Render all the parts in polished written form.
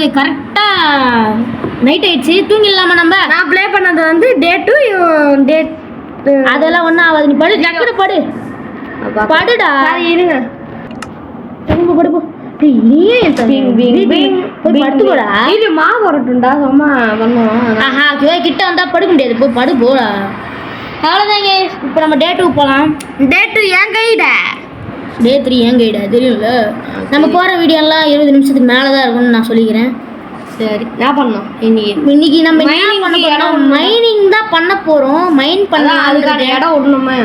Okay கரெக்டாக night ஆயிடுச்சு தூங்கிடலாமா நம்ம? நான் ப்ளே பண்ணது வந்து டே 2 டே அதெல்லாம் ஒன்றும் ஆகாது. நீ படு டக்குனு படு படுடா. இருங்க படு போ. நீயே படுத்துக்கோடா. இது மாவு வரட்டும்டா சும்மா பண்ணுவோம். ஆஹா கிட்ட வந்தா படுக்க முடியாது. போய் படு போடா. அவ்வளோதாங்க. இப்போ நம்ம டே 2 போகலாம். டே 2 என் கைடா. டே 3 ஏன் கைடா தெரியும்ல. நம்ம போகிற வீடியோலாம் 20 நிமிஷத்துக்கு மேலே தான் இருக்கும்னு நான் சொல்லிக்கிறேன். சரி நான் பண்ணோம் இன்னைக்கு நம்ம மைனிங் தான் பண்ண போகிறோம். மைன் பண்ண அதுக்கான இடம் விடணுமே.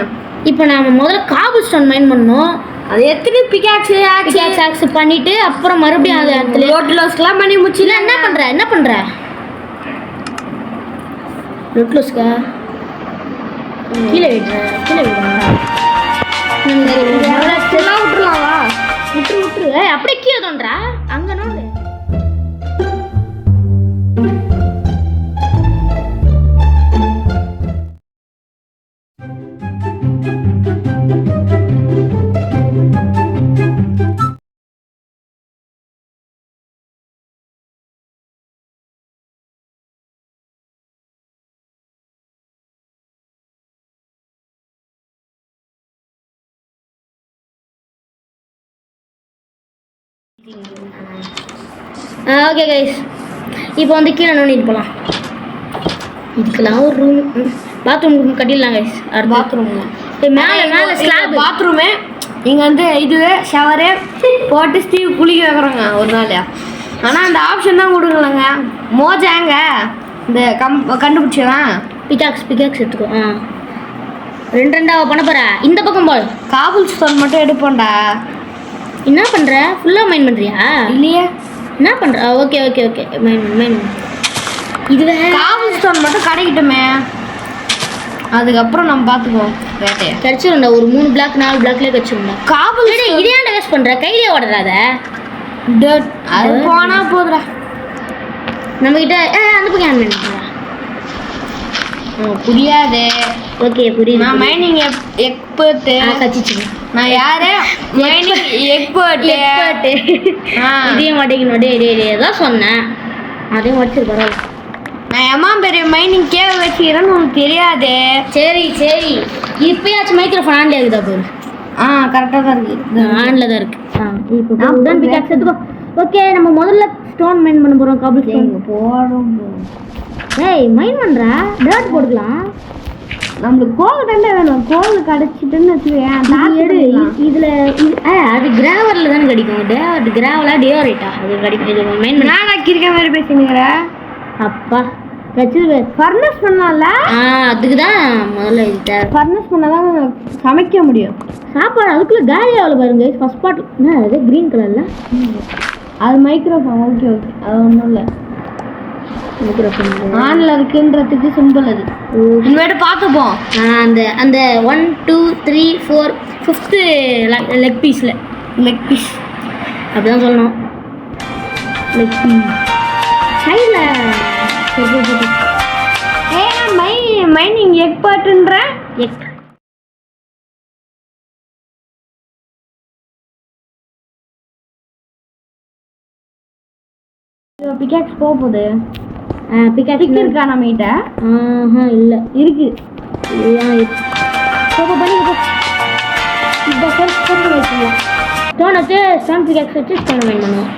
இப்போ நாம முதல்ல காபிள் ஸ்டோன் மைன் பண்ணோம். அது எத்தனை பிகாக்ஸ் பண்ணிட்டு அப்புறம் மறுபடியும் அது இடத்துல ரோட்லஸ்லாம் பண்ணி முடிச்சுல. என்ன பண்ற ரோட்லஸ்க்கா கீழே விட்டுறேன். விட்டுருலாமா? விட்டுரு அப்படியே கீழே தோன்றா அங்க நோடு. ஓகே கைஸ் இப்போ வந்து கீழே நோண்டிட்டு போகலாம். இதுக்கெல்லாம் ஒரு ரூம் பாத்ரூம் கட்டிடலாம் கைஸ். பாத்ரூம் மேலே ஸ்லாப் பாத்ரூமு இங்கே வந்து இது ஷவரு போட்டு ஸ்டீவ் குளிக்க வைக்கிறாங்க ஒரு நாள். ஆனால் அந்த ஆப்ஷன் தான் கொடுக்கலங்க. மோஜாங்க இந்த கண்டுபிடிச்சவன் பிகாக்ஸ் எடுத்துக்கோ. ரெண்டாவ பண்ண போற. இந்த பக்கம் போல் காபுல் ஸ்டோன் மட்டும் எடுப்போம்டா. என்ன பண்ற? ஃபுல்லா மைன் பண்றியா? இல்லையே என்ன பண்ற? ஓகே மைன் இதுவே காபுல் ஸ்டோன் மட்டும் கிடைக்கட்டுமே. அதுக்கப்புறம் நம்ம பார்த்துக்குவோம். வேட்டையை கிடைச்சிரும்டா. ஒரு 3 பிளாக் 4 பிளாக்லேயே கிடைச்சிரும்டா. காபுல் இதே ஏன்டா வேஸ்ட் பண்ற? கையிலே ஓடுறாத. அது போனா போதுடா. நம்மகிட்ட அந்த பக்கம் ஏன் மைன் பண்றா? புரியாது. ஓகே புரியுது. நான் மைனிங் எக்ஸ்பர்ட். கச்சிச்சு நான் யாரு? Mining expert. இதையும் மாட்டேங்கணும். டே தான் சொன்னேன். அதையும் வச்சிரு பரவாயில்ல. நான் எம்மா பெரிய மைனிங் கேவ வச்சுக்கிறேன்னு உனக்கு தெரியாது. சரி இப்பயாச்சும் மைக்ரோஃபோன் ஆன்ல இருக்குதா பாரு. கரெக்டாக தான் இருக்கு. ஆன்ல தான் இருக்கு. இப்போ உடன் பிகாக்ஸ் எடுத்துக்கோ. ஓகே நம்ம முதல்ல ஸ்டோன் மைன் பண்ண போகிறோம். காபிள் ஸ்டோன் போகிறோம். ஏய் மைன் பண்ணுறா. டர்ட் போட்டுக்கலாம். நம்மளுக்கு கோல் தாண்டா வேணும். கோல் கிடச்சிட்டுன்னு வச்சுக்கேன். இதில் அது கிராவரில் தானே கிடைக்கும். கிராவலா டியோரைட்டா அது கிடைக்கும். இது மைன் பண்ண நான் கிரிக்க மாதிரி பேசினுங்கிற. அப்பா கச்சிரு ஃபர்னஸ் பண்ணலாம்ல. அதுக்கு தான் முதல்ல இது ஃபர்னஸ் பண்ணால் தான் சமைக்க முடியும். சாப்பாடு அதுக்குள்ளே காலியாக அவ்வளோ பாருங்க. ஃபர்ஸ்ட் பார்ட் என்ன அது க்ரீன் கலரில் அது மைக்ரோஃபோன். ஓகே அது ஒன்றும் இல்லை. மைக்ரோஃபோன் ஆன்ல இருக்குன்றதுக்கு சிம்பிள். அது இனிமேட்டு பார்த்துப்போம். அந்த 1 2 3 4 5th லெக் பீஸ் அப்படிதான் சொல்லணும். லெக் பீஸ் சைடில் மைனிங் எக்ஸ்பர்ட்ன்ற பிகாக்ஸ் போகுது. பிகாக்ஸ் இருக்கா நம்மகிட்ட? இல்லை இருக்கு. ஸ்டோன் வச்சு ஸ்டோன் பிகாக்ஸ் வச்சு ஸ்டோன் மைன் பண்ணுவோம்.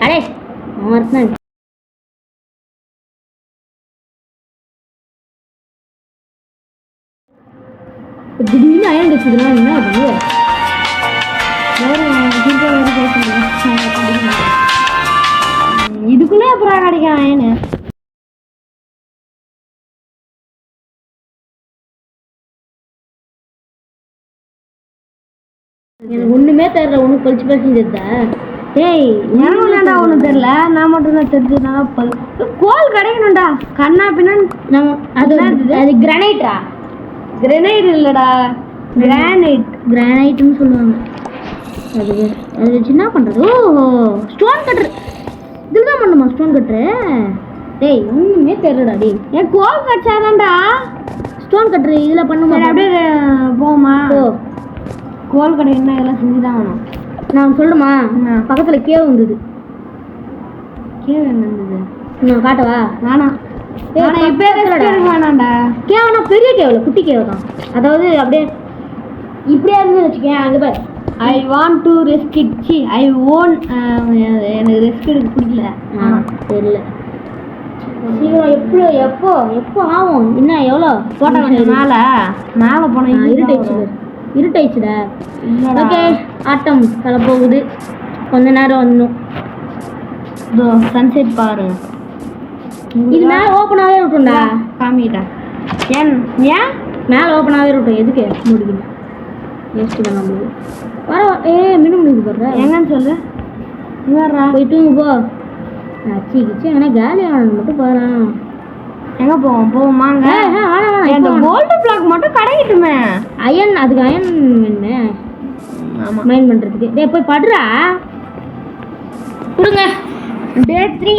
அடே தான் திடீர்னு அயன் வச்சுதுன்னா என்ன அது? இதுக்குள்ளே அப்புறம் கிடைக்கும் அயனு. எனக்கு ஒன்றுமே தெரியல. ஒன்றும் பழிச்சு தெரியுதா? ஏய் எனக்கும்டா ஒன்றும் தெரியல. நான் மட்டும் தான் தெரிஞ்சுதுனால கோல் கிடைக்கணும்டா. கண்ணா பின்னா நம்ம அது கிரானைட்டா? கிரானைட் இல்லைடா, கிரானைட்னு சொல்லுவாங்க. அது வச்சு என்ன பண்ணுறது? ஓஹோ ஸ்டோன் கட்டுரு. இதில் தான் பண்ணுமா ஸ்டோன் கட்டுரு? டேய் ஒன்றுமே தெரியலடா. டேய் ஏன் கோல் கட்டாதான்டா ஸ்டோன் கட்டுரு. இதில் பண்ணுமா? அப்படியே போமா. கோல் கிடைக்கணும்னா இதெல்லாம் செஞ்சு தான் வேணும். நான் சொல்லுமா? பக்கத்தில் கேவ் வந்தது. கீழே இருந்தது. நான் காட்டவா? வேணாம். நான் இப்போ வேணாண்டா. கேவனா பெரிய கேவல, குட்டி கேவ தான். அதாவது அப்படியே இப்படியே இருந்து வச்சுக்கேன். அங்கே பாரு. I want to risk it. I own. எனக்கு ரெஸ்க் எடுக்க பிடிக்கல. தெரியல. சீக்கிரம் எப்போ ஆகும்? இன்னும் எவ்வளோ போட்டோ மேலே போனேன். இருட்டாயிடுச்சுடா. ஓகே, ஆட்டம் தலை போகுது. கொஞ்ச நேரம் வந்துடும். இதோ சன்செட் பாரு. இது மேலே ஓப்பனாகவே இருக்கும்டா. காமிக்கிட்டேன். ஏன் மேலே ஓப்பனாகவே இருக்கும். எதுக்கு முடிக்கணும்? வேஸ்ட்டு தான் நம்மளுக்கு. வர மின்னு முடிக்கு போடுற எங்கன்னு சொல்லு. வரா போய் தூங்கு போ. கிச்சு எங்கன்னா காலி ஆனது மட்டும் போகிறான். எங்கே போவோமாங்க? இந்த கோல்டு பிளாக் மட்டும் கிடைக்கட்டுமே. அதுக்கு அயன் வேணுமே. ஆமாம், மைண்ட் பண்ணுறதுக்கு. டேய் போய் படுறா. கொடுங்க. டே 3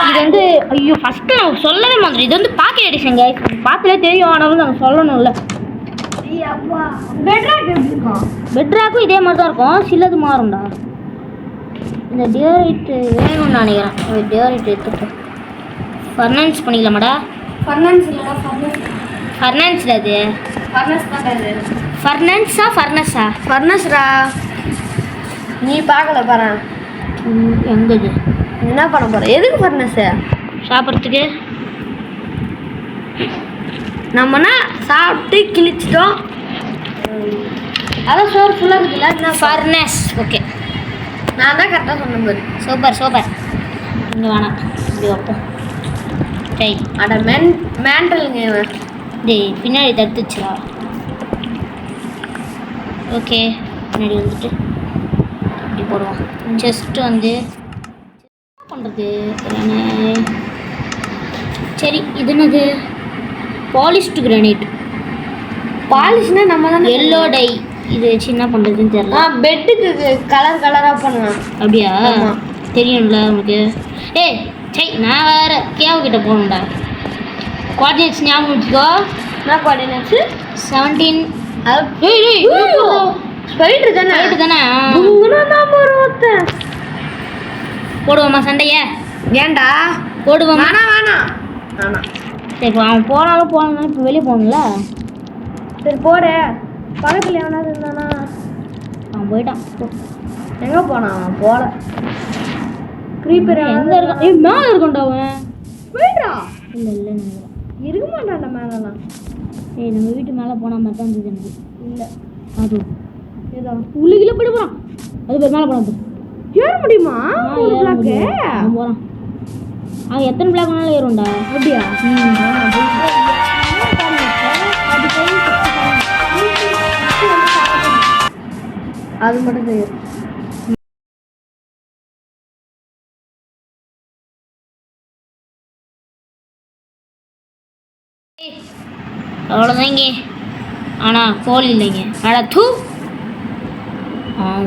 இது வந்து ஐயோ ஃபஸ்ட்டு நான் சொல்லவே மாதிரி. இது வந்து பாக்கெட் எடிஷன் கைஸ். பார்த்துலே தெரியும், ஆனாலும் நாங்கள் சொல்லணும்ல. பெட்ராக் எப்படி இருக்கும்? பெட்ராக்கும் இதே மாதிரி தான் இருக்கும். சிலது மாறும்டா. இந்த டியோரைட்டு வேணும்னு நினைக்கிறேன். ஒரு டியோரைட் எடுத்துட்டு ஃபர்னான்ஸ் பண்ணிக்கலாமாடா? ஃபர்னான்ஸ் இல்லைடா, ஃபர்னான்ஸ்டா அது. ஃபர்னஸ் தான் அது. ஃபர்னஸா? ஃபர்னஸ்டா. நீ பார்க்கல பாரு. எங்கே இது? என்ன பண்ண போகிற? எதுக்கு ஃபர்னஸு? சாப்பிட்றதுக்கு. நம்மனா சாப்பிட்டு கிழிச்சிட்டோம். அதான் சோறு ஃபுல்லாக இருக்குதுல்ல. ஃபர்னஸ். ஓகே, நான் தான் கரெக்டாக சொன்னேன் பாரு. சூப்பர். இங்கே வேணாம், இப்படி வைப்போம். சரி, அட மேண்டலுங்க இவன். டேய் பின்னாடி தடுத்துச்சுடா. ஓகே, பின்னாடி வந்துட்டு இப்படி போடுவோம். செஸ்ட்டு வந்து என்ன பண்ணுறது? சரி, இது என்னது? Polished granite. பாலிஷ்னா நம்ம தான் எல்லோ டை. இது வச்சு என்ன பண்ணுறதுன்னு தெரியல. பெட்டுக்கு கலராக பண்ணலாம். அப்படியா? தெரியும்ல உனக்கு. ஏய் சரி, நான் வேறு கேவ் போகணும்டா. கோஆர்டினேட்ஸ் ஞாபகம் வச்சுக்கோ. என்ன கோஆர்டினேட்ஸு? 17. ஸ்பைட்ரு தானே? போடுவோமா சண்டையை? ஏன்டா போடுவோம். வேணாம். சரி, இப்போ அவன் போனாலும் இப்போ வெளியே போகணும்ல. சரி போடு. பக்கத்தில் எவனாவது இருந்தானா? அவன் போயிட்டான். எங்கே போனான்? அவன் போகல. க்ரீப்பர் எங்கே இருக்கான்? மேலே இருக்கண்டா அவன். போயிடுறா. இல்லை இருக்க மாட்டான்டா மேலெல்லாம். சரி, நம்ம வீட்டு மேலே போனால் மாதிரி தான் இருந்தது எனக்கு. இல்லை அது ஏதோ உள்ளுக்குள்ளே போயிட்டு போகிறான். அது பேர் மேலே போகிறான். ஏற முடியுமா? ஒரு பிளாக்கு அவன் போகிறான். அவன் எத்தனை பிளாக் வேணாலும் ஏறும்டா. அப்படியா? அது மட்டும் தெரியும். அவ்வளோதான் இங்கே. ஆனால் கோழி இல்லைங்க. அடா தூ.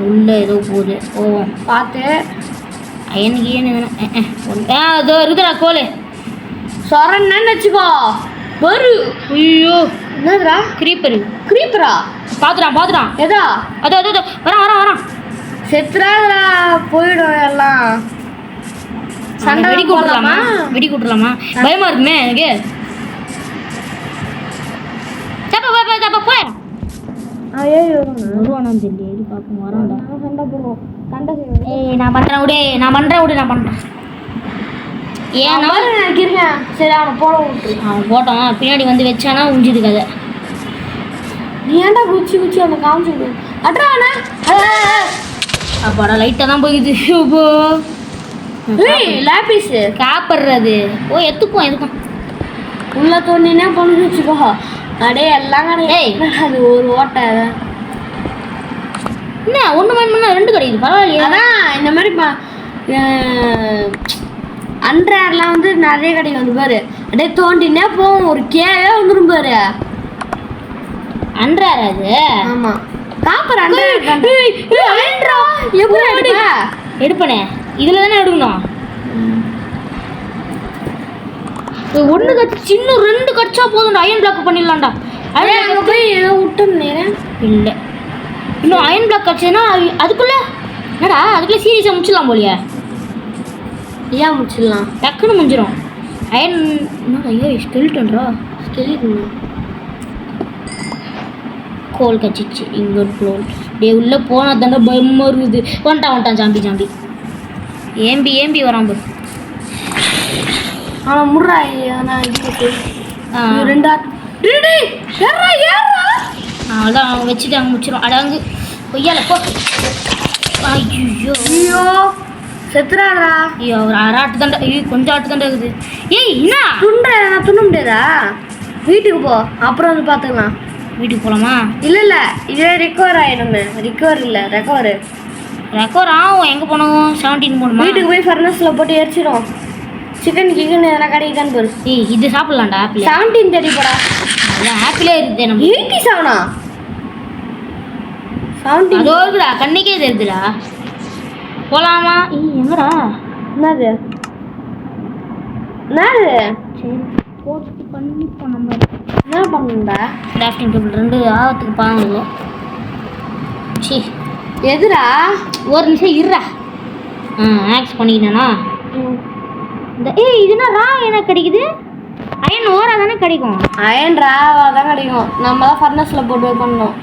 உள்ளே ஏதோ போகுது. ஓ பார்த்து எனக்கு ஏன்னு அதோ இருக்குதுடா கோழி. சொரன்னு வச்சுக்கோ. வரு. ஐயோ, என்னதுடா? க்ரீப்பரா? பார்த்துட்டான். எதா? அதோ வரான். செத்துறாதா? போயிடும் எல்லாம். சண்டை வெடி கூட்டலாமா? பயமா இருக்குமே எனக்கு. போய் வருவானான்னு தெரியல. எது பார்ப்போம். வரான்டா. சண்டை போடுவோம். சண்டை ஏய், நான் பண்றேன் விடு. ஏன்னா இருக்கேன். சரி, அவனை போட விட்டுரு. அவன் போட்டான். பின்னாடி வந்து வச்சானா உஞ்சிது கதை. நீ ஏன்டா குச்சி அவனை காமிச்சு அட்ராண்ணா. அப்பாடா லைட்டாக தான் போயிடுது. லேபிஸ் காப்படுறது. ஓ எதுக்கும் உள்ள தோண்டினே பொண்ணு வச்சுக்கோ. அடே எல்லாம் கிடையாது. அது ஒரு ஓட்டை. என்ன ஒன்று வேணும்னா 2 கிடைக்குது. பரவாயில்லையா? அதான் இந்த மாதிரி அண்ட்ரார்லாம் வந்து நிறைய கிடைக்கும். வந்து பாரு, அப்படியே தோண்டினே போவோம். ஒரு கேவே வந்துடும் பாரு. அண்ட்ரார் அது? ஆமாம், காப்பர் அண்ட்ரார். எப்படி எடுப்பனே? இதில் தானே எடுக்கணும். ஒன்று கட்சி சின்ன 2 கட்சா போதும். அயன் பிளாக் பண்ணிடலாம்டா. அங்கே போய் ஏதோ விட்டுன்னு இல்லை, இன்னும் அயன் பிளாக் கட்சினா அதுக்குள்ள என்னடா அதுக்குள்ளே சீரியஸாக முடிச்சிடலாம் போலியா? ஏன் முடிச்சிடலாம்? டக்குன்னு முடிஞ்சிடும். அயன் என்ன ஐயோ ஸ்கெலிட்டன்ரா ஸ்கெலிட்டன் கோல் கச்சிச்சு இங்கே க்ளோல் டே உள்ளே போனால் தானே பயமாக இருக்குது. வந்துட்டான் ஜாம்பி ஏம்பி வரான் பாரு. ஆனால் முட்றா ஆனால் இது ரெண்டா அவ்வளோதான் அவங்க வச்சுட்டு அங்கே முடிச்சிடும். அடங்கு கொய்யால போ. ஐயோ செத்துறாடா. ஐயோ ஒரு ஆட்டு தாண்டா. ஐயோ கொஞ்சம் ஆட்டு தாண்டா இருக்குது. ஏய் என்ன நான் துண்ண முடியாதா? வீட்டுக்கு போ, அப்புறம் வந்து பார்த்துக்கலாம். வீட்டுக்கு போகலாமா? இல்லை இதே ரெக்கவர் ஆகிடுமே. ரெக்கவர் ஆகும். எங்கே போனோம்? 17 போகணுமா? வீட்டுக்கு போய் ஃபர்னஸில் போட்டு எரிச்சிடும். சிக்கன் எதனா கிடைக்குதான்னு பாரு. ஏய் இது சாப்பிட்லாம்டா ஆப்பிள். 17 தேடி போடா. அதான் ஆப்பிளே இருக்குது நம்ம. 87 17 அதோ இருக்குடா கண்ணுக்கே தெரியுதுடா. போகலாமா? எங்கடா? என்னது சரி போட்டு பண்ணிப்போம். நம்ம என்ன பண்ணணும்டா? கிராஃப்டிங் டேபிள் 2 ஆகத்துக்கு பாருங்க. சி எதுடா? ஒரு நிமிஷம் இருடா. ஆக்ஸ் பண்ணிக்கிட்டேனா இந்த இதுனா ரா என்ன கிடைக்குது? அயன் ஓரா தானே கிடைக்கும். அயன் ராவா தான் கிடைக்கும். நம்ம தான் ஃபர்னஸில் போட்டு பண்ணணும்.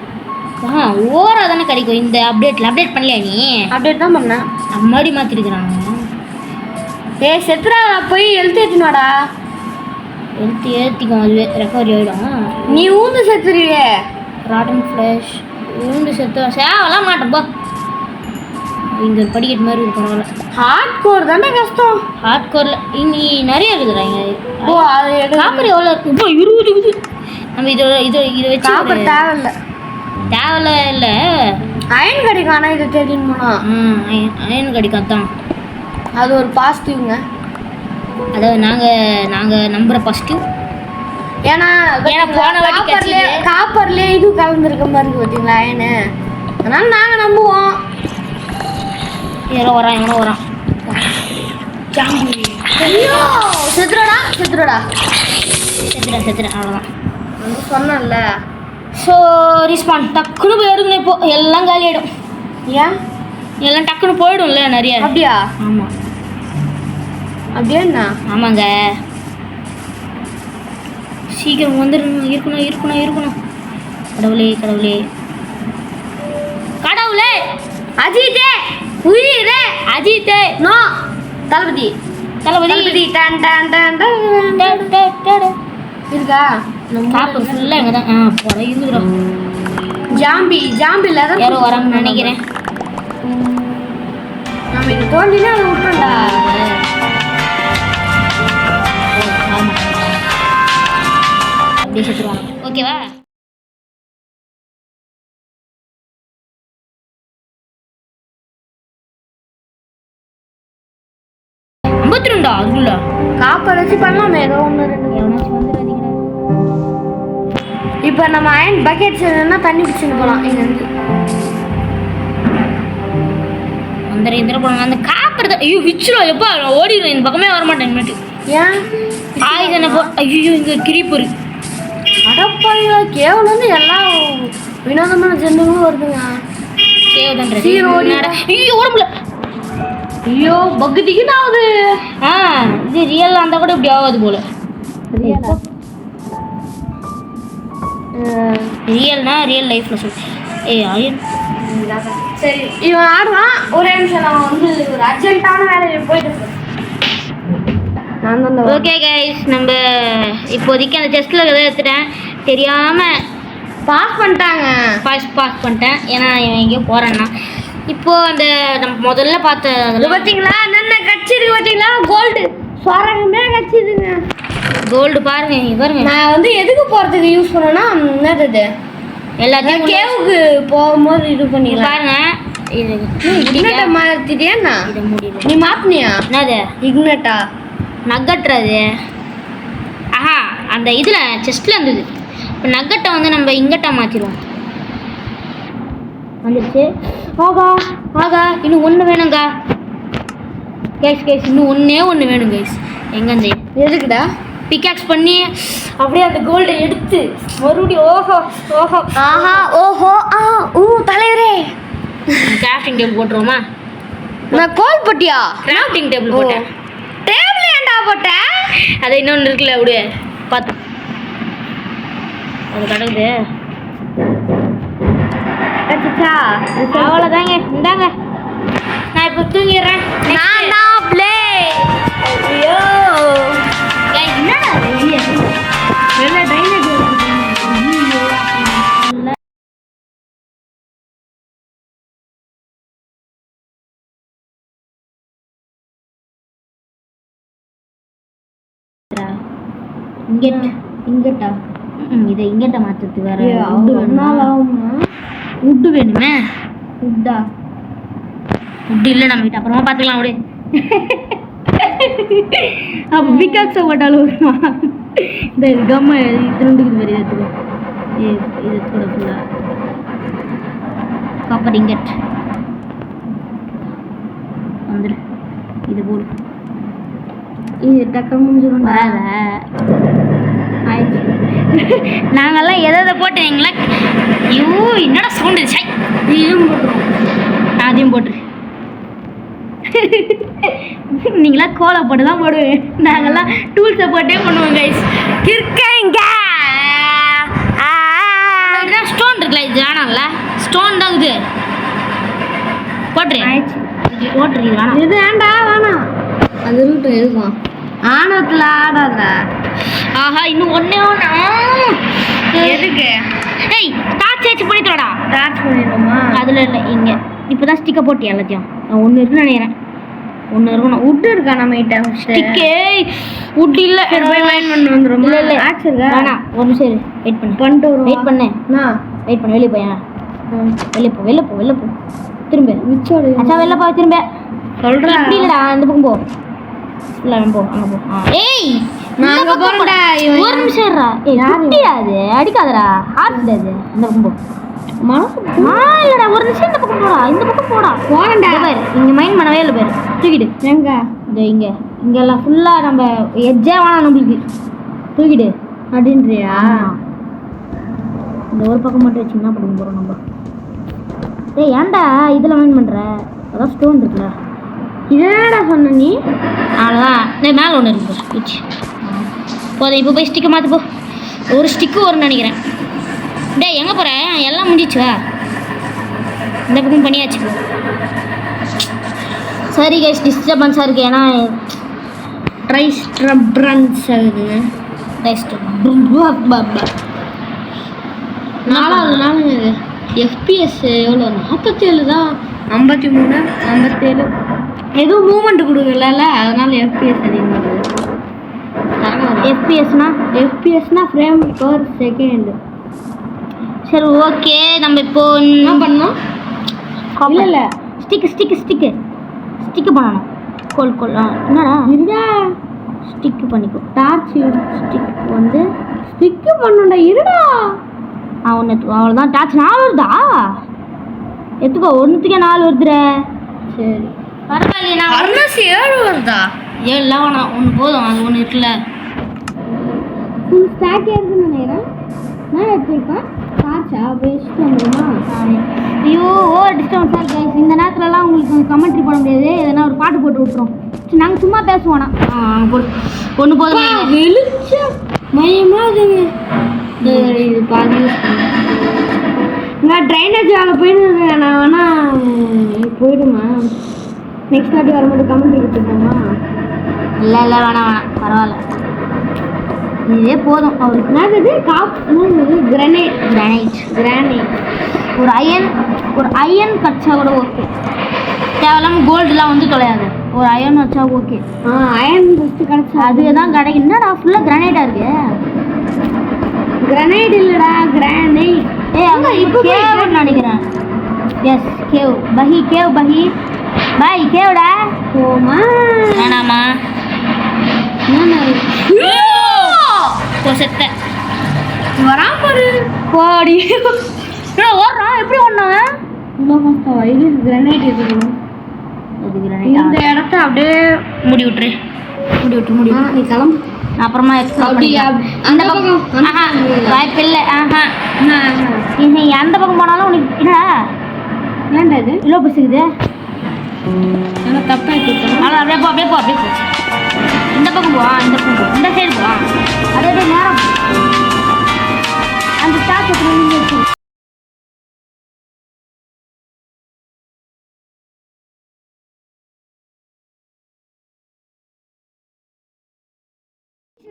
ஓரா தானே கிடைக்கும். இந்த அப்டேட் பண்ணலையா நீ? அப்டேட் தான் பண்ணேன். அம்மாடி மாற்றிருக்கிறாங்க. செத்துறா போய் எழுத்தினாடா. ஏற்றிக்கும் அதுவே ரெக்கவரி ஆகிடும். நீ ஊந்து செத்துருவே. ராட்டன் ஃப்ளஷ் ஊந்து செத்து சேவலாம் மாட்டேப்பா. இங்கே ஒரு படிக்கட்டு மாதிரி இருக்கும். பரவாயில்ல. ஹார்ட் கோர் தானே கஷ்டம். ஹார்ட் கோரில் இங்கே நிறைய இருக்குதுடா. இங்கே அது காப்பர் எவ்வளோ இருக்கு? இப்போ 20 இருக்குது. நம்ம இதை வச்சு காப்பர் தேவையில்ல இல்லை. அயன் கிடைக்கும். ஆனால் இது தெரியுமா? அயன் கிடைக்கும். அதான் அது ஒரு பாசிட்டிவ்ங்க. அதாவது நாங்கள் நம்புகிற பாசிட்டிவ். ஏன்னா போன வாட்டி காப்பர்லேயே இது கலந்துருக்க மாதிரி இருக்கு பார்த்தீங்களா அயனு. அதனால நாங்கள் நம்புவோம். யாரோ வரான். செத்துறடா அவ்வளோதான் வந்து சொன்னல. ஸோ ரிஸ்பான் டக்குன்னு போய் எடுக்கணும். இப்போ எல்லாம் காலி ஆகிடும். ஏன் எல்லாம் டக்குன்னு போயிடும்ல நிறைய. அப்படியா? ஆமாம் அப்படியா என்ன? ஆமாங்க சீக்கிரம் வந்துடணும். இருக்கணும். கடவுளே அஜித்தே உயிரே. அஜித்தே நோ தளபதி டன் டன் டன் டன். இருக்கா? காப்பு ஃபுல்லாக எங்கே தான் போட இருக்குறோம். ஜாம்பி இல்லாத யாரோ வராங்கன்னு நினைக்கிறேன். நம்ம இது தோண்டினா அதை விட்டுறோம்டா. ஆமாம் அப்படியே செத்துருவாங்க. ஓகேவா? ஐம்பத்திரெண்டா அதுக்குள்ள காப்பர் வச்சு பண்ணலாமே ஏதோ ஒன்று ரெண்டு. எவனாச்சும் வந்துடாதீங்கடா. இப்போ நம்ம அயன் பக்கெட் செய்யணும்னா தண்ணி பிடிச்சின்னு போகலாம். இங்கேருந்து அந்த போனாங்க. அந்த காப்பர் தான். ஐயோ விச்சிரும். எப்போ ஓடிடும். இந்த பக்கமே வரமாட்டேன். இனிமேட்டு ஏன் ஆயுதனை போ. ஐயோ இங்கே கிரிப்பொரு அடப்பாங்க. கேவலம் வந்து எல்லாம் வினோதமான ஜென்மங்களும் வருதுங்க. கேவதன்ற சீக்கிரம் ஓடி. ஐயோ ஓடமுல. ஐயோ பகுதிக்குன்னு ஆகுது. இது ரியல் அந்த கூட இப்படி ஆகாது போல. ரியல்னா ரியல் லைஃப்பில் சொல். அயன் சரி இவன் ஆடுவான். ஒரே நிமிஷம் நான் வந்து ஒரு அர்ஜென்ட்டான வேலையை போயிட்டு. ஓகே கைஸ் நம்ம இப்போதைக்கு அந்த செஸ்ட்டில் எதை எடுத்துட்டேன் தெரியாமல் பாஸ் பண்ணிட்டாங்க. பாஸ் பண்ணிட்டேன். ஏன்னா இவன் எங்கேயோ போகிறேன்னா இப்போது அந்த நம்ம முதல்ல பார்த்த பார்த்தீங்களா என்னென்ன கட்சிருக்கு பார்த்தீங்களா? கோல்டு சொரங்கமே கட்சிதுங்க. கோல்டு பாருங்க. நான் வந்து எதுக்கு போகிறதுக்கு யூஸ் பண்ணேன்னா என்னது எல்லாத்தையும் கேவுக்கு போகும்போது இது பண்ணிக்கலாம். பாருங்க இக்னட்டா மாத்திட்டியா? இதை முடியல. நீ மாத்தினியா? என்னது இக்னட்டா நக்கட்டுறது? அந்த இதில் செஸ்ட்டில் இருந்தது. இப்போ நக்கட்டை வந்து நம்ம இங்கட்டா மாற்றிடுவோம். வந்துடுச்சு. ஆகா இன்னும் ஒன்று வேணுங்க கைஸ். இன்னும் ஒன்று வேணும் கைஸ். எங்கே அந்த எதுக்குடா? பிக்காக்ஸ் பண்ணி அப்படியே அந்த கோல்டை எடுத்து மறுபடியும் ஓஹோ தலைவரே கிராஃப்டிங் டேபிள் போட்டுருவோமா? நான் கோல் போட்டியா? கிராஃப்டிங் டேபிள் போட்டேன். டேபிள் ஏன்டா போட்ட? அது இன்னொன்று இருக்குல்ல அப்படியே பார்த்து அது கடவுது. அச்சச்சா. அவ்வளோதாங்க, இந்தாங்க நான் இப்போ தூங்கிடுறேன். நான் தான் ப்ளே. ஐயோ என்னடா வெளில ட்ரைனேஜ் இங்கட்டா இதை இங்கட்ட மாத்துறது வேற. உட்டு வேணுமே. உட்டா உட்டு இல்லை நம்ம கிட்ட, அப்புறமா பார்த்துக்கலாம் அப்படியே. அப்போ பிகாக்ஸை போட்டாலும் வருமா? இந்த கம்ம இது ரெண்டுக்கு மாதிரி எடுத்துக்கோ. இது கூட ஃபுல்லாக காப்பர் இங்கட் வந்துடு. இது போடு. இது டக்கு முடிஞ்சிடும். வராத ஆயிடுச்சு. நாங்கெல்லாம் எதை போட்டுங்களா? ஐயோ என்னடா சவுண்டு சை. இதுவும் போட்டுருவோம். அதையும் போட்டுரு. நீங்களாம் கோலை போட்டு தான் போடுவேன். நாங்கள்லாம் டூல்ஸை போட்டே பண்ணுவோம் கைஸ். இருக்கேங்க. ஸ்டோன் இருக்குல்ல, இது வேணாம்ல. ஸ்டோன் தான் இது போட்டுரு. போட்டுரு. இது வேணாம். இது வேண்டாம். அது இருக்கட்டும். இருக்கும் ஆணவத்தில் ஆடாத. ஆஹா இன்னும் ஒன்றே ஒன்று. எதுக்கு? ஏய் டார்ச் வச்சு பண்ணிட்டோடா. டார்ச் பண்ணிடுவோமா? அதில் இல்லை, இங்கே இப்போ தான் ஸ்டிக்கை போட்டியா எல்லாத்தையும்? ஒன்று இருக்குன்னு நினைக்கிறேன். ஒன்று இருக்கணும். உட்டு இருக்கா நம்ம கிட்ட? ஸ்டிக்கே உட் இல்லை. போய் மைண்ட் பண்ணி வந்துடும். இல்லை இல்லை ஆக்ஸ் இருக்கா? வேணாம், ஒரு நிமிஷம் இரு. வெயிட் பண்ணு. பண்ணிட்டு வருவோம். வெயிட் பண்ணு. வெயிட் பண்ணு. வெளியே போயா? வெளியே போ. திரும்ப மிச்சோடு அச்சா வெளில போ. திரும்ப சொல்கிறேன். இப்படி இல்லைடா, அந்த பக்கம் போ. இல்லை போ, அங்கே போ. ஏய் நான் அங்கே போகிறேன்டா. ஒரு நிமிஷம் இருடா. ஏய் குட்டிடா, அது அடிக்காதடா. ஹார்ட் அது. இந்த பக்கம் போ. மனசு இல்லைடா, ஒரு நிமிஷம் இந்த பக்கம் போடா. இந்த பக்கம் போடா. போறேன்டா. பாரு, இங்கே மைண்ட் பண்ணவே இல்லை பாரு. தூக்கிடு. எங்க இந்த இங்கெல்லாம் ஃபுல்லாக நம்ம எஜ்ஜே வேணாம் நம்மளுக்கு. தூக்கிடு அப்படின்றியா? இந்த ஒரு பக்கம் மட்டும் வச்சு என்ன பண்ண போகிறோம் நம்ம? ஏய் ஏன்டா இதில் மைண்ட் பண்ணுற? அதான் ஸ்டோன் இருக்குல்ல. இதடா சொன்ன நீ? அவ்வளோதான். இந்த மேலே ஒன்று இருக்கு வச்சு போதும். இப்போ போய் ஸ்டிக்கை மாற்று போ. ஒரு ஸ்டிக்கு வரும்னு நினைக்கிறேன். டேய் எங்கே போகிறேன்? எல்லாம் முடிஞ்சிச்சு. வா, இந்த பக்கம் பண்ணியாச்சு. சரி கைஸ், டிஸ்டர்பன்ஸாக இருக்குது. ஏன்னா ட்ரைஸ்ட்ரப்ரன்ஸ் ஆகுதுங்க. நாலாவது நாளுங்க இது. எஃபிஎஸ் எவ்வளோ? 47 தான். 53 57 எதுவும் மூமெண்ட் கொடுக்கல, அதனால எஃபிஎஸ் அதிகமாக எஃபிஎஸ்னா ஃப்ரேம் பர் செகண்ட். சரி ஓகே, நம்ம இப்போ என்ன பண்ணோம்? இல்லை ஸ்டிக்கு பண்ணணும். கோல் என்னடா இருந்தா ஸ்டிக்கு பண்ணிக்கோ. டார்ச் ஸ்டிக் வந்து ஸ்டிக்கு பண்ணணும்டா. இருடா. ஒன்று அவ்வளோதான். டார்ச் 4 வருதா? எடுத்துக்கோ. ஒன்றுத்துக்கே 4 வருதுற. சரி பரவாயில்லையே. நான் 7 வருதா? 7 வேணாம், ஒன்று போதும். அது ஒன்று இருக்குல்ல. ஃபுல் ஸ்டாக்கே இருக்குன்னு நினைக்கிறேன். நான் எடுத்துருக்கேன். டார்ச்சா வேஸ்ட் வந்துடுமா? ஐயோ டிஸ்டர்பன்ஸாக இருக்கு guys. இந்த நேரத்துலலாம் உங்களுக்கு கமெண்ட்ரி பண்ண முடியாது. எதனா ஒரு பாட்டு போட்டு விட்டுரும். நாங்கள் சும்மா பேசுவோண்ணா. ஒன்று போதும். வெளிச்சம் மயமா இதுங்க. இது பாதி நான் ட்ரைனேஜ் வேலை போயிடுங்க. நான் வேணா போயிடுமா? நெக்ஸ்ட் வாட்டி வரும்போது கமெண்ட் கொடுத்துருக்கோமா? இல்லை வேணாம் பரவாயில்ல. இதே போதும் அவருக்கு. என்னது கிரானைட் ஒரு அயன் கட்சா கூட ஓகே. தேவையில்லாமல் கோல்டுலாம் வந்து தொலையாது. ஒரு அயன் வச்சா ஓகே. அயன் ஃபஸ்ட்டு கிடச்சா அதுதான் கிடைக்கும். என்னடா ஃபுல்லாக கிரானைட்டாக இருக்கு? கிரானைட் இல்லைடா, கிரானைட். அங்கே இப்போ கேவ்னு நினைக்கிறேன். Yes cave. கேவ் பாய் கேவ்டா. போமா வேணாமா? செத்த வராம பாரு. போடி. ஓடுறான். எப்படி ஒன்றாங்க? இது கிரானைட் இருக்கணும். இந்த இடத்த அப்படியே மூடி விட்டுரு. மூடி விட்டு நீ கிளம்பு. அப்புறமா அந்த பக்கம் வாய்ப்பு இல்லை. அந்த பக்கம் போனாலும் உனக்கு என்னடா ஏன்டா இது இவ்வளோ பசிக்குது? ஏன்னா தப்பாக எடுத்துட்டோம். அவ்வளோ அப்படியே போ அப்படியே போ அப்படியே போ. இந்த பக்கம் போ இந்த பக்கம் போ இந்த சைடு போ அதே நேரம் அந்த சாக்கு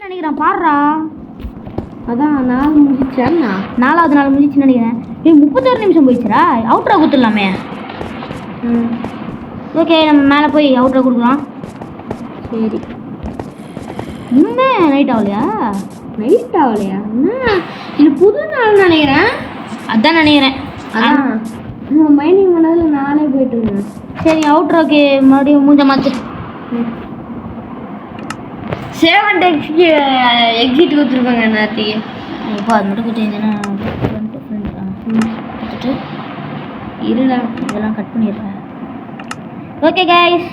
நினைக்கிறேன் பாடுறா. அதான் 4 முடிச்சேன்னா 4வது நாள் முடிச்சுன்னு நினைக்கிறேன். 31 நிமிஷம் போயிடுச்சுரா. அவுட்ரா கொடுத்துடலாமே. ஓகே நம்ம மேலே போய் அவுட்ரா கொடுக்கலாம். சரி. இன்னுமே நைட் ஆகலையா? நைட் ஆகலையா? இது புது நாள் நினைக்கிறேன். அதான் நினைக்கிறேன். அதான் மைனிங் பண்ணதில் நாளே போயிட்டு. சரி அவுட்ராக்கு மறுபடியும் மூஞ்ச மாற்று. 7 எக்ஸிட் கொடுத்துருப்பாங்க நேரத்துக்கு. இப்போ அது மட்டும் கொடுத்தீங்கன்னா கொடுத்துட்டு இருடா இதெல்லாம் கட் பண்ணிடுறேன். Okay guys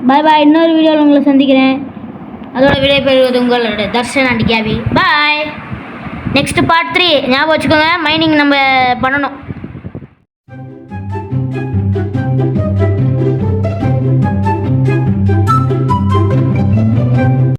bye bye. இன்னொரு வீடியோவில் உங்களை சந்திக்கிறேன். அதோட விடைபெறுவது உங்களோட Darshan and KP. Bye. Next part 3 ஞாபகம் வச்சுக்கோங்க. மைனிங் நம்ம பண்ணணும்.